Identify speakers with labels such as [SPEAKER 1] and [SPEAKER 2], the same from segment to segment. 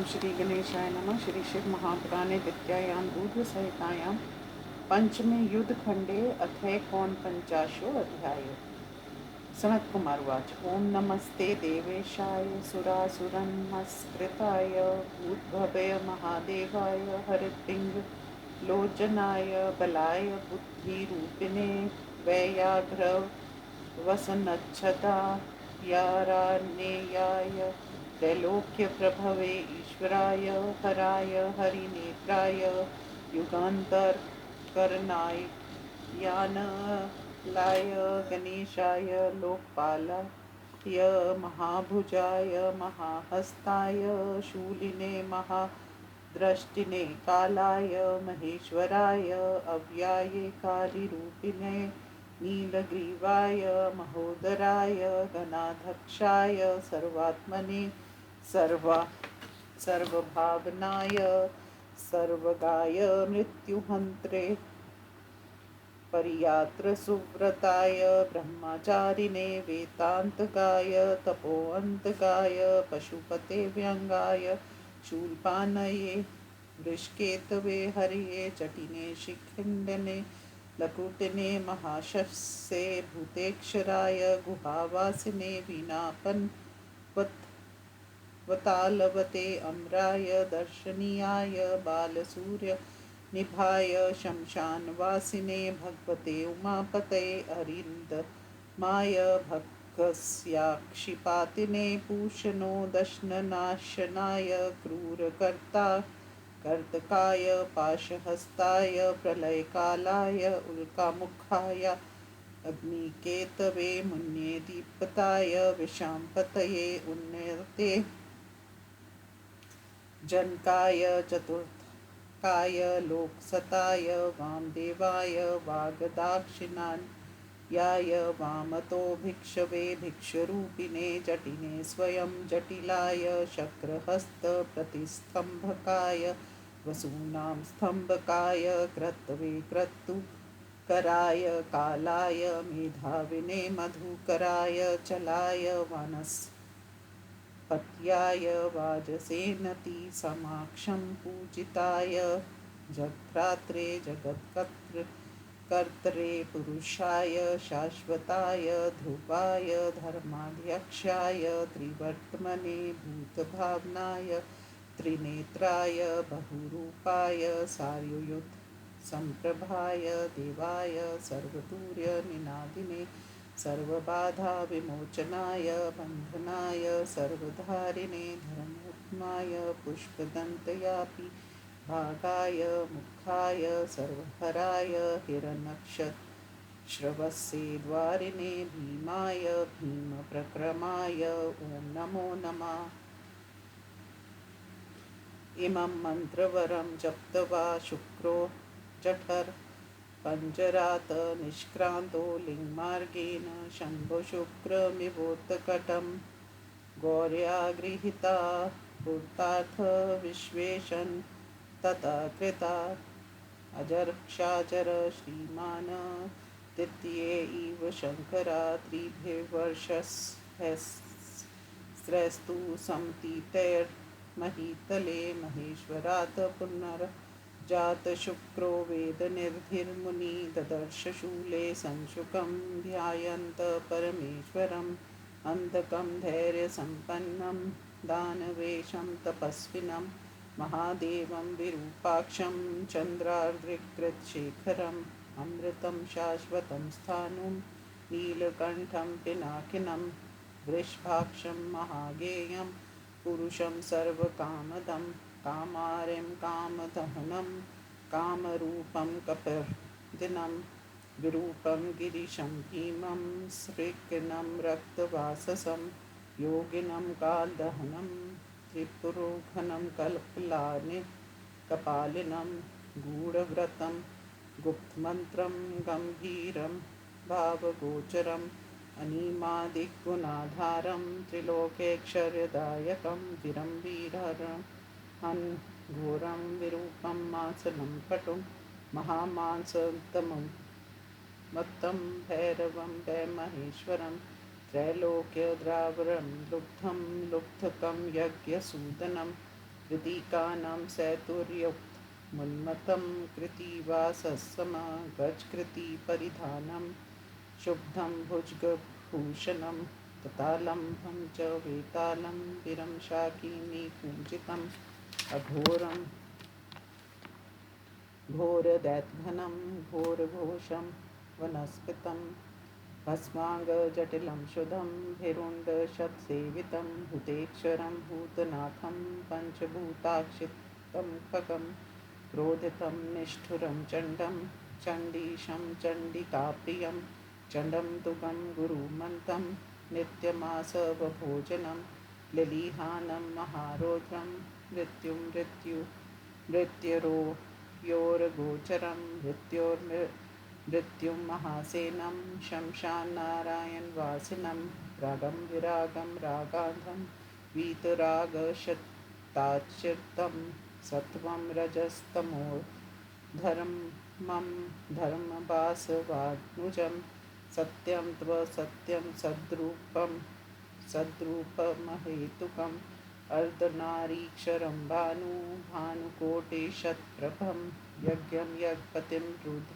[SPEAKER 1] श्री गणेशाय नमः। श्री शिव महापुराणे द्वितीयायां रुद्रसंहितायां पंचमे युद्धखंडे अथैकोनपञ्चाशो अध्यायो। सनत कुमार उवाच। ओं नमस्ते देवेशाय सुरासुरनमस्कृताय भूतभवे महादेवाय हरिपिंग लोचनाय बलाय बुद्धिरूपिणे वैयाघ्र वसनच्छदा यारानेयाय त्रैलोक्यप्रभवे ईश्वराय हराय हरिनेत्राय युगान्तरकरणाय यानलाय गणेशाय लोकपालाय महाभुजाय महाहस्ताय शूलिने महादृष्टिने कालाय महेश्वराय अव्याये कालीरूपिणे नीलग्रीवाय महोदराय गणाध्यक्षाय सर्वात्मने सर्वभावनाय सर्वगाय मृत्युहन्त्रे परियात्र सुव्रताय ब्रह्मचारिणे वेदान्तगाय तपोअन्तगाय पशुपते व्यंगाय शूलपानये वृषकेतवे हरिये जटिने शिखिंडने लकुटिने महाशस्ये भूतेक्षराय गुहावासिने वीणापन्वतालवते अम्राय दर्शनीयाय बालसूर्य निभाय शमशानवासिने भगवते उमापते अरिन्दमाय भक्स्याक्षिपातिने पूषणो दशननाशनाय क्रूरकर्ता कर्तकाय पाशहस्ताय प्रलयकालाय उल्कामुखाय अग्निकेतवे मुन्ये दीप्ताय विशाम्पतये उन्नते जनकाय चतुर्थकाय लोकसताय वामदेवाय वागदाक्षिणान्याय वामतो भिक्षवे भिक्षरूपिणे जटिने स्वयं जटिलाय शक्रहस्त प्रतिस्तंभकाय वसूनां स्तंभकाय क्रतवे क्रतुकराय कालाय मेधाविने मधुकराय चलाय वनस्पत्याय वाजसेनति समाक्षं पूजिताय जगभ्रात्रे जगत्कर्त्रे पुरुषाय शाश्वताय ध्रुवाय धर्माध्यक्षाय त्रिवर्त्मने भूतभावनाय त्रिनेत्राय बहुरूपाय सार्वयुत संप्रभाय देवाय सर्वतूर्य निनादिने सर्वबाधा विमोचनाय बंधनाय सर्वधारिणे धर्मोत्माय पुष्पदंतयापि भागाय मुखाय सर्वहराय हिरण्यश्रवसे द्वारिणे भीमाय भीमप्रक्रमाय ओं नमो नमः। इमं मन्त्रवरं जप्त्वा शुक्रो जठर पञ्जरात् निष्क्रान्तो लिङ्गमार्गेण शम्भुशुक्रमिवोत्कटं गौर्या गृहीता पूर्तार्थ विश्वेशन् तथा कृता अजर्क्षाचर श्रीमान् तृतीये इव शङ्करा त्रिभिर्वर्षस्रस्तु समतीतैर्महीतले महेश्वरात् पुनर्जात शुक्रो वेदनिर्धिर्मुनि ददर्श शूले संशुकं ध्यायन्त परमेश्वरम् अन्धकं धैर्यसम्पन्नं दानवेशं तपस्विनं महादेवं विरूपाक्षं चन्द्रार्द्रिकृतशेखरम् अमृतं शाश्वतं स्थाणुं नीलकण्ठं पिनाकिनं वृषभाक्षं महागेयं पुरुषं सर्वकामदं कामारिं कामदहनं कामरूपं कपर्दिनं विरूपं गिरिशं भीमं सृक्किनं रक्तवाससं योगिनं कालदहनं त्रिपुरोघनं कपालिनं गूढव्रतं गुप्तमन्त्रं गम्भीरं भावगोचरम् अनीमादिगुणाधारं त्रिलोक्यैश्वर्यदायकं वीरं वीरहरं घोरं विरूपं मासनं पटुं महामांसतमं मत्तं भैरवं वैमहेश्वरं त्रैलोक्यद्रावरं लुब्धं लुब्धकं यज्ञसूदनं कृतिकानां सैतुर्युक्तमुन्मत्तं कृत्तिवासस्सम गजकृतिपरिधानं शुभ्रं भुजगभूषणं ततालम्बं च वेतालं वीरं शाकिनीपूजितम् अघोरं घोरदैत्यघनं घोरघोषं वनस्पतं भस्माङ्गजटिलं शुद्धं भिरुण्डशतसेवितं भूतेक्षरं भूतनाथं पञ्चभूताक्षितं खगं क्रोधितं निष्ठुरं चण्डं चण्डीशं चण्डिकाप्रियं चण्डं तुगं गुरुमन्तं नित्यमासवभोजनं लिलीहानं महारौद्रं मृत्युर्योरगोचरं मृत्युं महासेनं शमशान्नारायणवासिनं रागं विरागं रागान्धं वीतरागशताच्युतं सत्वं रजस्तमो धर्मं धर्मवासवानुजं सत्यं त्वसत्यं सद्रूपमहेतुकम् अर्धनारीक्षरं भानुकोटिशतप्रभं यज्ञं यज्ञपतिं रुद्र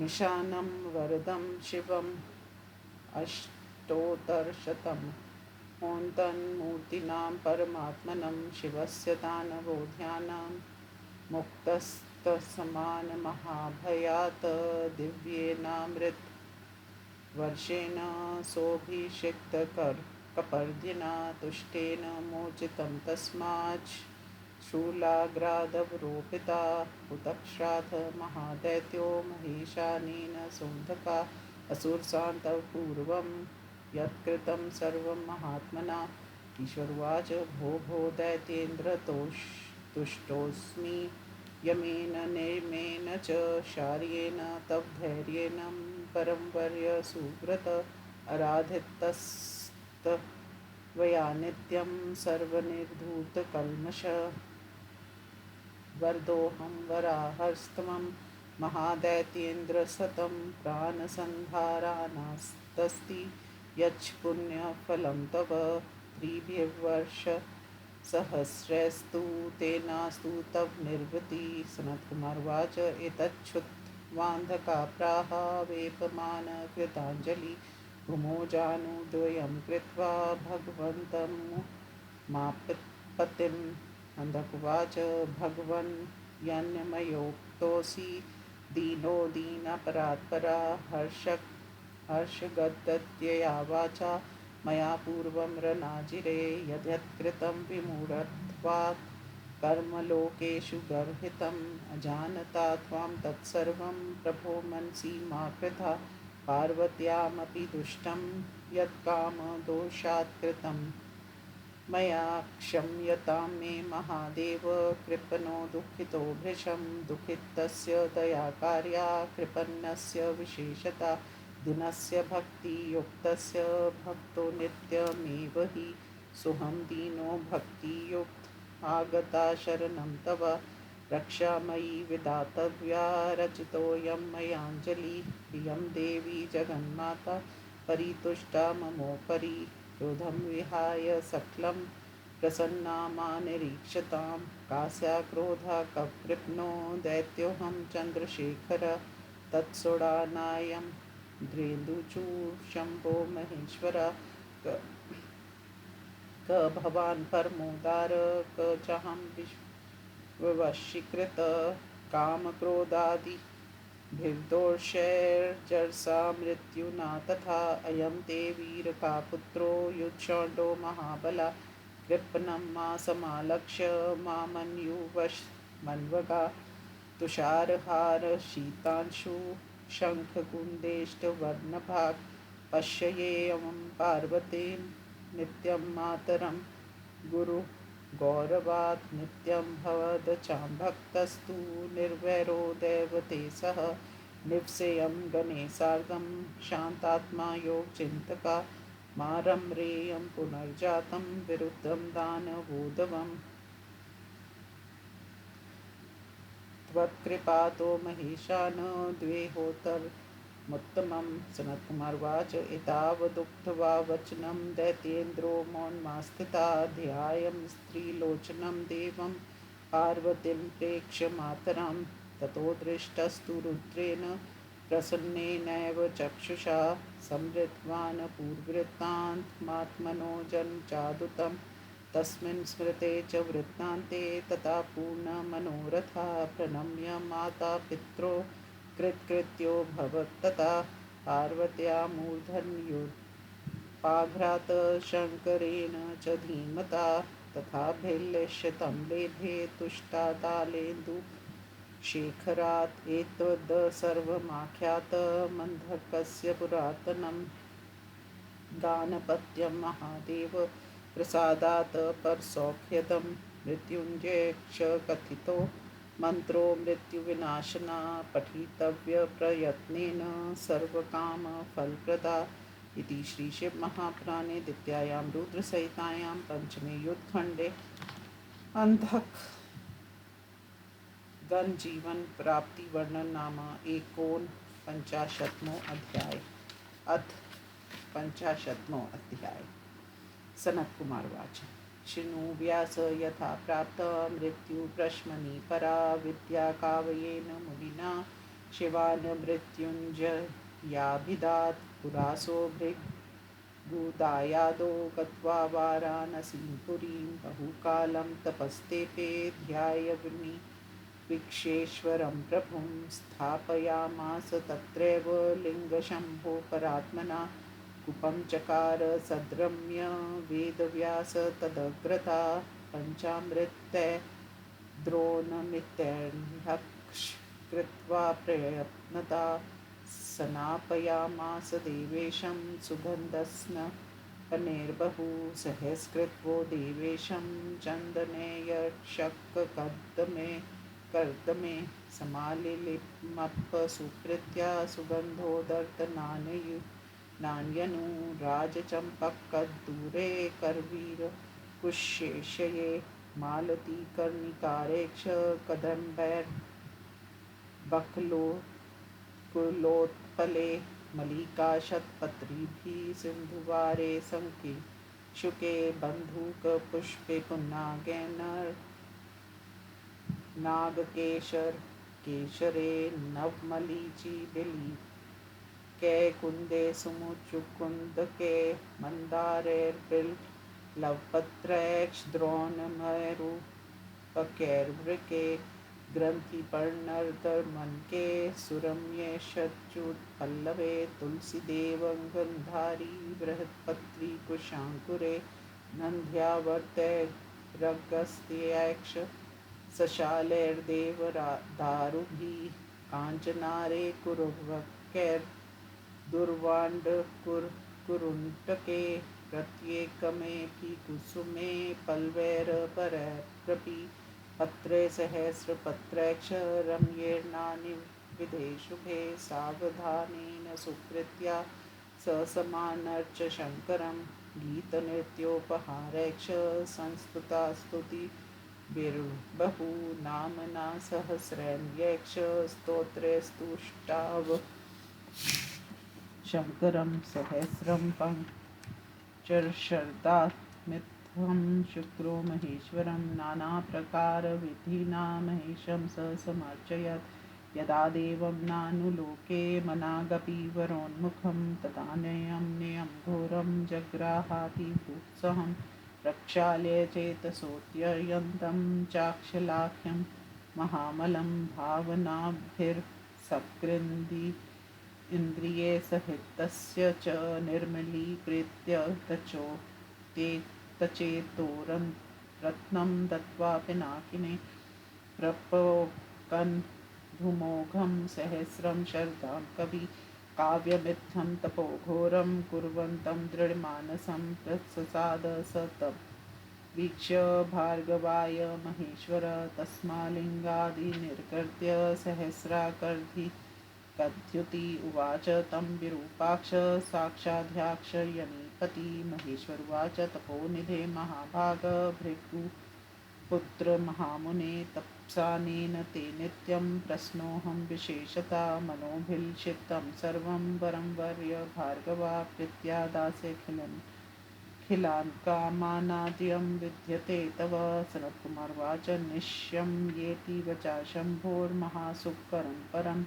[SPEAKER 1] निशानं वरदं शिवम् अष्टोत्तरशतं होन्तन्मूर्तीनां परमात्मनं शिवस्य दानवोऽध्यानं मुक्तस्तसमानमहाभयात् दिव्येनामृतवर्षेण सोऽभिषिक्तकपर्दिना तुष्टेन मोचितं तस्मात् शूलाग्रादवरोपिता हुतक्ष्राथ महादैत्यो महिषानेन सौन्दका असुरसान्तः पूर्वं यत्कृतं सर्वं महात्मना ईश्वरवाच भो भो दैत्येन्द्र तुष्टोऽस्मि यमेन नियमेन च शार्येण तव धैर्येण परं वर्य सुव्रत आराधितस्त्वया नित्यं सर्वनिर्धूतकल्मष वरदोऽहं वराहस्तमं महादैत्येन्द्रसतं प्राणसंहारानास्तस्ति यच्च पुण्यफलं तव त्रिभिर्वर्षसहस्रैस्तु तेनास्तु तव निर्वृति सनत्कुमारवाच एतच्छ्रुत्वान्धका प्राह वेपमानकृताञ्जलि भूमौ जानुद्वयं कृत्वा भगवन्तं मापतिम् अन्धकुवाच भगवन् यन्मयोक्तोऽसि दीनो दीनापरात्परा हर्षगद्गद्यया वाचा मया पूर्वं रणाजिरे यद्यत्कृतं विमूढत्वात् कर्मलोकेषु गर्हितम् अजानता त्वां तत्सर्वं प्रभो मनसि मा कृथा पार्वत्यामपि दुष्टं यत्कामदोषात् कृतम् मया क्षम्यतां मे महादेव कृपणो दुःखितो भृशं दुःखितस्य दयाकार्या कृपणस्य विशेषता दिनस्य भक्तियुक्तस्य भक्तो नित्यमेव हि सोऽहं दीनो भक्तियुक्त आगता शरणं तव रक्षामयी विधातव्या रचितोऽयं मयाञ्जलिः इयं देवी जगन्माता परितुष्टा ममोपरि क्रोधं विहाय सकलं प्रसन्ना मां निरीक्षतां कास्या क्रोधा ककृप्नो दैत्योऽहं चन्द्रशेखर तत्सोडानायं द्रेन्दुचूर शम्भो महेश्वर क भवान् परमोदार क चाहं विवशीकृत कामक्रोधादि भिर्दोषैर्जरसा मृत्युना तथा अयं ते वीरका पुत्रो युच्छोण्डो महाबला कृपणं मा समालक्ष्य मामन्युवशमन्वगा तुषारहार शीतांशु शङ्खकुन्देष्टवर्णभाक् पश्येयं पार्वतीं नित्यं मातरं गुरु गौरवात् नित्यं भवदचां भक्तस्तु निर्वैरो दैवते सह निवसेयं गणेशार्धं शान्तात्मा योगचिन्तका मारं रेयं पुनर्जातं विरुद्धं दानवोदवम् त्वत्कृपातो महेशान द्वेहोत्तर मुत्तमं सनत्कुमारवाच एतावदुक्त्वा वचनं दैत्येन्द्रो मौनमास्थिता ध्यायं स्त्रीलोचनं देवं पार्वतीं प्रेक्ष्य मातरं ततो दृष्टस्तु रुद्रेण प्रसन्नेनैव चक्षुषा संवृत्तवान् पूर्ववृत्तान्तमात्मनो जन्मचादुतं तस्मिन् स्मृते च वृत्तान्ते तथा पूर्णमनोरथा प्रणम्य माता पित्रो कृत्कृत्यो भवत्तथा पार्वत्या मूर्धन्युपाघ्रात शङ्करेण च धीमता तथा भिल्लिष्यतं लेभे तुष्टातालेन्दु शेखरात् एतद् सर्वमाख्यातमन्धकस्य पुरातनं गानपत्यं महादेव प्रसादात् परसौख्यदं मृत्युञ्जयक्ष कथितो मन्त्रो मृत्युविनाशना पठितव्यप्रयत्नेन सर्वकामफलप्रदा इति श्रीशिवमहापुराणे द्वितीयायां रुद्रसहितायां पंचमे युद्धखण्डे अन्धक गण जीवन प्राप्ति वर्णन नाम एकोनपंचाशत्मो अध्याय। अथ पंचाशत्मो अध्याय। सनत कुमार वाच शृणु व्यास यथा प्राप्त मृत्यु प्रश्मनि परा विद्या काव्येन मुनिना शिवान मृत्युंजयाभिदात् पुरासो भृगुदायादो गत्वा वाराणसीं पुरीं बहुकालं तपस्तेपे ध्यायग्नि विक्षेश्वरं प्रभुं स्थापयामास तत्रैव लिङ्गशम्भो परात्मना कूपं चकार सद्रम्य वेदव्यास तदग्रता पञ्चामृतै द्रोणमित्यर्हकृत्वा प्रयत्नता सनापयामास देवेशं सुगन्धस्नपनेर्बहु सहस्कृत्वो देवेशं चन्दनेयक्षककर्दमे कर्दमे समालिलिमप्प सुकृत्या सुगन्धोदर्तनान्यनु राजचम्पकदूरे करवीर कुशेशये मालती कर्णिकारेक्ष कदम्बैर्बकलो कुलोत्पले मलिका शतपत्रीभिः सिन्धुवारे सङ्के शुके बन्धूकपुष्पे पुन्नागेन नागकेशर केशरे नवमलीचि बिली के कुंदे सुमुचुकुंद के मंदारेर्बिल लवपत्रैक्ष द्रोणमरु पकैर्वृके ग्रंथि पर्णर्दमन के सुरम्ये शच्युत पल्लवे तुलसी देवंगंधारी बृहत्पत्री कुशांकुरे नंद्यावर्ते रगस्त्यैक्ष सशालैर्देवदारुभिः काञ्चनारे कुरुवक्कैर्दुर्वाण्डकुरुण्टके प्रत्येकमेऽपि कुसुमे पल्लवैर्परैरपि पत्रे सहस्रपत्रैक्षरम्येर्नानि विधे शुभे सावधानेन सुकृत्या ससमानर्च शङ्करं गीतनृत्योपहारैक्ष संस्तुता स्तुति बिर्बहु नामना सहस्रैर्यक्ष स्तोत्रेस्तुष्टाव शङ्करं सहस्रं पञ्चशतामित्थं शुक्रो महेश्वरं नानाप्रकारविधिना महेशं स समर्चयत् यदा देवं नानुलोके मनागपि वरोन्मुखं तदान्यं घोरं जग्राहातिभूत्सहं प्रक्षाल्य चेतसोऽत्ययन्तं चाक्षलाख्यं महामलं भावनाभिर्सकृन्दी इन्द्रिये सहितस्य च निर्मलीकृत्य तचेतोरत्नं दत्त्वा पिनाकिने प्रपोकन् धूमोघं सहस्रं शरदां कवि काव्यमित्थं तपोघोरं कुर्वन्तं दृढमानसं प्रससाद स तद्वीक्ष्य भार्गवाय महेश्वर तस्मालिङ्गादिनिर्गत्य सहस्राकर्धि कथ्युति उवाच तं विरूपाक्ष साक्षाद्याक्ष यनीपति महेश्वर उवाच तपोनिधे महाभाग भृगु पुत्र महामुने तप्सानेन ते नित्यं प्रश्नोऽहं विशेषता मनोभिलषितं सर्वं वरं वर्य भार्गवाप्रीत्या दासे खिलान् कामानाद्यं विद्यते तव। सनत्कुमारवाच निश्यं येति वचा शम्भोर्महासुखकरं परं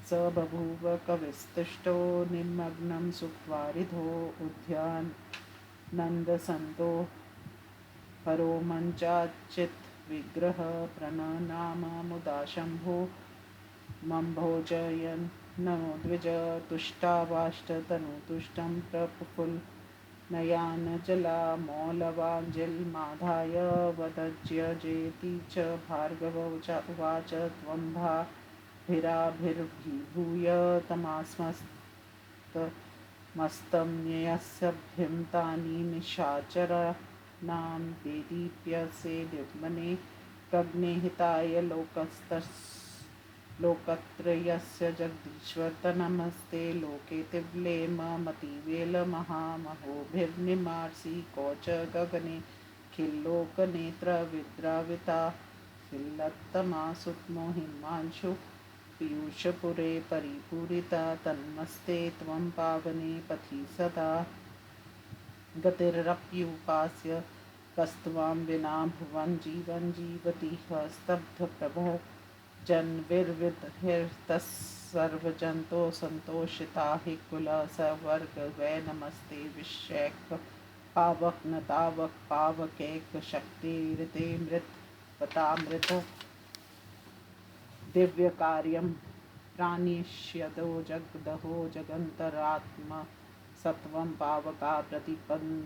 [SPEAKER 1] स बभूव कविस्तुष्टो निमग्नं सुखवारिधो उद्यानन्दसन्तो हरो मञ्चाच्चित् विग्रह प्रणनाम मुदा शम्भो मम्भोजयन् नमो द्विज तुष्टावाष्टतनुतुष्टं प्रफुल्लनयान् जलामौलवाञ्जिल्माधाय वदज्यजेति च भार्गव उवाच त्वं भाभिराभिर्भूय तमास्मस्तमस्तं न्ययस्यभ्यं तानि निशाचराणां देदीप्यसे द्युम्ने गगने हिताय लोकत्रयस्य जगदीश्वर नमस्ते लोके तिव्लेम मतिवेल महामहोभिर्निमार्षि कौच गगने खिल्लोकनेत्र विद्राविता खिल्लत्तमा सुतमोहिमांशु पीयूषपुरे परिपूरिता तन्मस्ते त्वं पावने पथि सदा गतिरप्युपास्य कस्त्वां विना भुवन् जीवन जीवति स्तब्धप्रभः जन्विर्विदहिर्तस्सर्वजन्तो सन्तोषिता हि कुलः सवर्ग वै नमस्ते विषैक पावक न तावक पावकैक शक्तिरिते मृतपतामृत दिव्यकार्यं प्राणिष्यदो जगदहो जगन्तरात्म सत्वं पावका प्रतिपन्न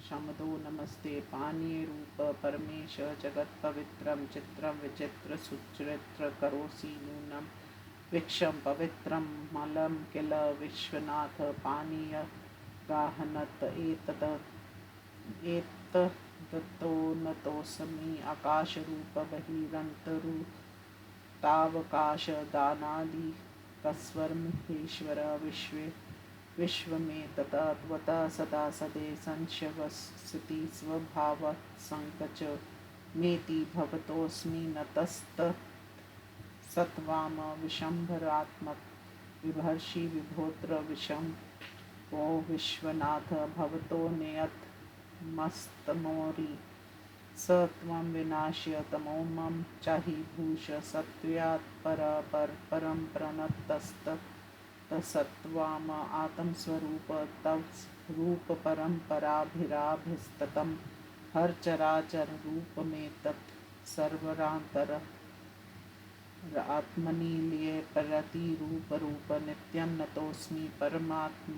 [SPEAKER 1] शमदो नमस्ते पानीय रूप परमेश जगत पवित्रं चित्रं विचित्र सुचरित्र करोसि नूनं विक्षं पवित्रं मलं किल विश्वनाथ पानीय गाहनत एतदतो नतोऽस्मि आकाशरूप बहिरन्तरुतावकाशदानादि कस्वर्महेश्वर विश्व में तथा त्वता सदा सदे संशयवसिति स्वभावसंकच मेति भवतोऽस्मि नतस्तत्सत्त्वाम विशंभरात्मक विभर्षि विभोत्र विषम वो विश्वनाथ भवतो नियतमस्तमोरि स त्वं विनाश्य तमो मम चाहि भूष सत्त्वात् परं प्रणतस्तत्सत्त्वाम आत्मस्वरूप तव रूप परंपराभिराभिस्ततं हर चराचर रूप में तत् सर्वरांतर आत्मनि लिए प्रति रूप नित्यं नतोऽस्मि परमात्म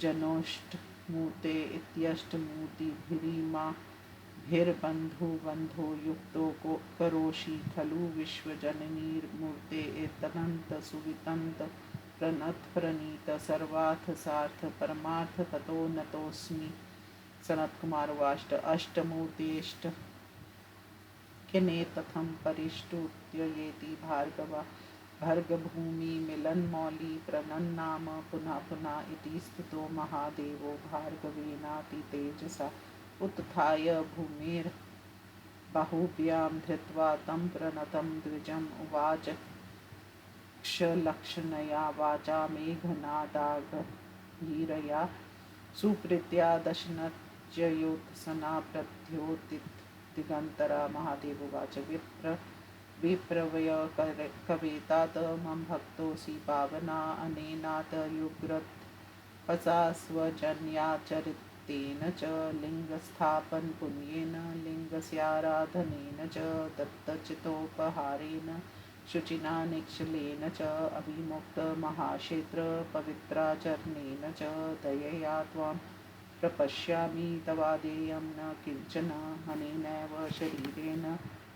[SPEAKER 1] जनोष्टमूर्ते इत्यष्टमूर्तिभिरीमा भिर्बन्धो युक्तो करोषि खलु विश्वजननीर्मूर्ते एतनन्त सुवितन्त प्रणत प्रणीत सर्वार्थ सार्थ परमार्थ ततो नतोऽस्मि। सनत कुमार वाष्ट अष्टमूर्तिष्ट किने तथम परिष्टुत्येति भार्गवा भर्गभूमि मिलन मौली प्रणन्नाम पुनः पुनः इति स्तुतो महादेवो भार्गवेनाति तेजसा उत्थाय भूमिर्बाहुभ्यां धृत्वा तं प्रणतं द्विजम् उवाच क्षलक्षणया वाचा मेघनादागहीरया सुप्रीत्या दशनच्युत्सना प्रद्योतिदिगन्तरा महादेव उवाच विप्रवय कवेतात मम भक्तोऽसि पावना अनेनात युग्रत्पसा स्वजन्याचरितेन च लिङ्गस्थापन पुण्येन लिङ्गस्याराधनेन च दत्तचितोपहारेण शुचिना निक्षलेन च अभिमुक्त महाक्षेत्र पवित्राचरणेन च दयया त्वां प्रपश्यामि तवादेयं न किञ्चन अनेनैव शरीरेण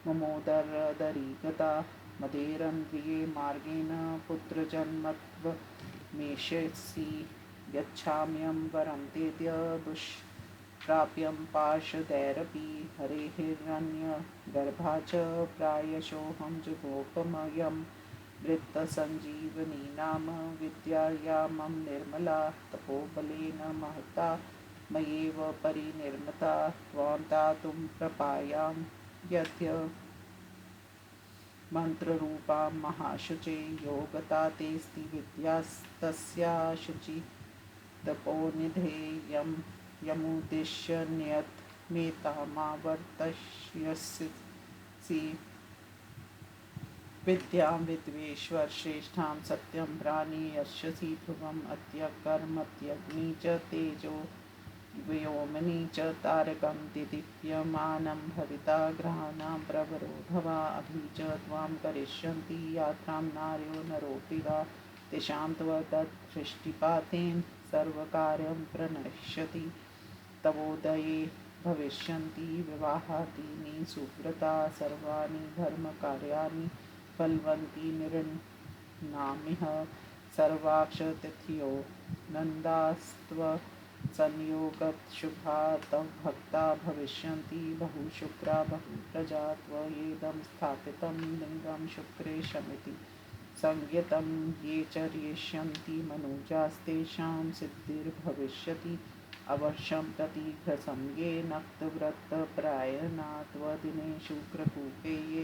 [SPEAKER 1] ममोदरदरीगता मदेरन्द्रिये मार्गेण पुत्रजन्मत्वमेष्यसि यच्छाम्यं वरं तेद्य दुष्प्राप्यं पार्श्वदैरपि हरेर्हिरण्यगर्भा च प्रायशोऽहं जुगोपमयं वृत्तसञ्जीवनी नाम विद्याया मम निर्मला तपोबलेन महता मयेव परिनिर्मिता त्वां दातुं प्रपायां यद्य मन्त्ररूपां महाशुचे योगता तेऽस्ति विद्यास्तस्या शुचि तपोनिधे यमुद्दिश्य नियतमेतामावर्तयसि विद्यां विद्वेश्वर श्रेष्ठां सत्यं प्राणीयस्यसि ध्रुवम् अद्य कर्मत्यग्नि च तेजो व्योमनि च तारकं दिदीप्यमानं भविता ग्रहाणां प्रवरोधवा अभि च त्वां करिष्यन्ति यात्रां नार्यो नरोऽपि वा तेषां त्वदृष्टिपातेन सर्वकार्यं प्रणश्यति तवोदये भविष्यन्ति विवाहादीनि सुव्रता सर्वाणि धर्मकार्याणि फलवन्ति निर्णामिह सर्वाक्षतिथ्यो नन्दास्त्व संयोगशुभा तव भक्ता भविष्यन्ति बहुशुक्रा बहुप्रजा त्वयेदं स्थापितं लिङ्गं शुक्रेशमिति संज्ञितं ये चर्यिष्यन्ति मनुजास्तेषां सिद्धिर्भविष्यति अवश्यं प्रतीघ्रसमये नक्तव्रतपरायणा त्वदिने शुक्रकूपे ये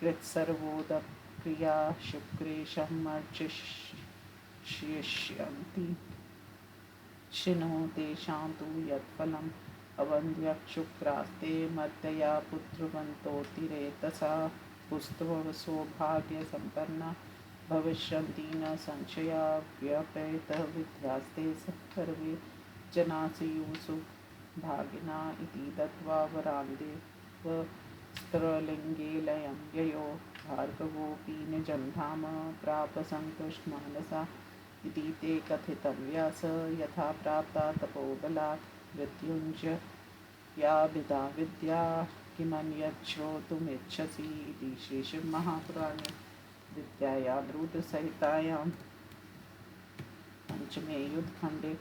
[SPEAKER 1] कृत्सर्वोदक्रिया शुक्रेशमर्चिष्यन्ति शिनो तेषां तु यत्फलम् अवन्द्यशुक्रास्ते मर्दया पुत्रवन्तोतिरेतसा पुस्तवसौभाग्यसम्पन्ना भविष्यन्ति न संशया व्यपेतविद्यास्ते सर्वे जनासयुषु भागिना इति दत्त्वा वरान्देव लयं ययो भार्गवोऽपि निजं धाम प्राप सन्तुष्टमानसा इति ते कथितं व्यास यथा प्राप्ता तपोबलात् मृत्युञ्जयाभिधा विद्या किमन्यत् श्रोतुमिच्छसि इति श्रीशिवमहापुराणे विद्यायामृतसहितायां पंचमे युद्धखण्डे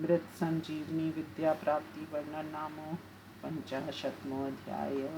[SPEAKER 1] मृत्सञ्जीवनी विद्याप्राप्तिवर्णनं नाम 50वां अध्यायः।